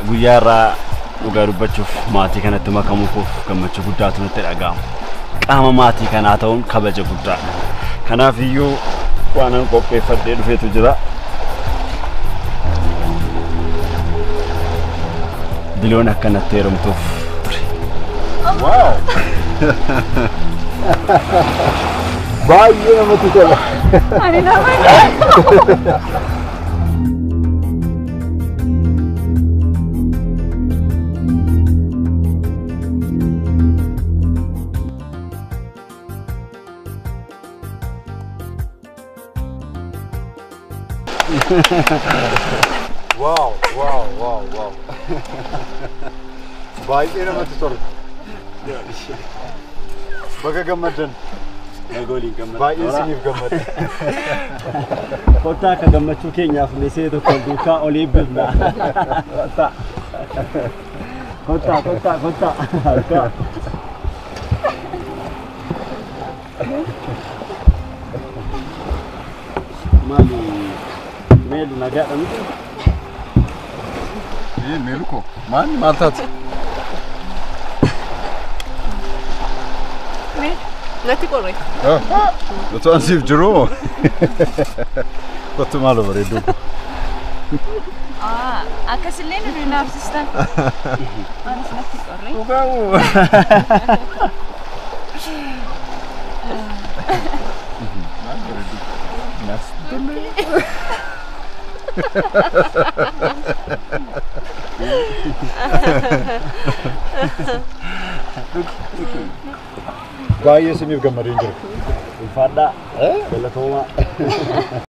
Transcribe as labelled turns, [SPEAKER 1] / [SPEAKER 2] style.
[SPEAKER 1] guyyaarraa dhugaa dubbachuuf maatii kanatti makamuuf gammachuu guddaatu nutti dhaga'ama. Qaama maatii kanaa ta'uun kabaja guddaadha. Kanaaf iyyuu waan qopheeffadhee dhufeetu jira. Biloon akkanatti heerumtuuf ture.
[SPEAKER 2] Wow! Baay'ee namatti tola.
[SPEAKER 3] Ani nama
[SPEAKER 2] Wow, wow, wow, wow. Baay'ee namatti tola. Baga gammaddan.
[SPEAKER 1] Nagoliin gammadu.
[SPEAKER 2] Baay'ee isiniif gammada.
[SPEAKER 1] Kottaa akka gammachuu keenyaaf meesee tokko duukaa olii bilna. Kottaa. Mali melu nagaadha miti.
[SPEAKER 2] Melu ko. Maal taate?
[SPEAKER 3] Natti qorre.
[SPEAKER 2] Otoo ansiif jiru. Kottu maal bareedu.
[SPEAKER 3] Akkasillee nu naafsistan. Anis natti qorre.
[SPEAKER 2] Dhugaa'u. Maal bareedu. Baay'ee isiniif gammadeen jira.
[SPEAKER 1] Ulfaadhaa. Galatooma.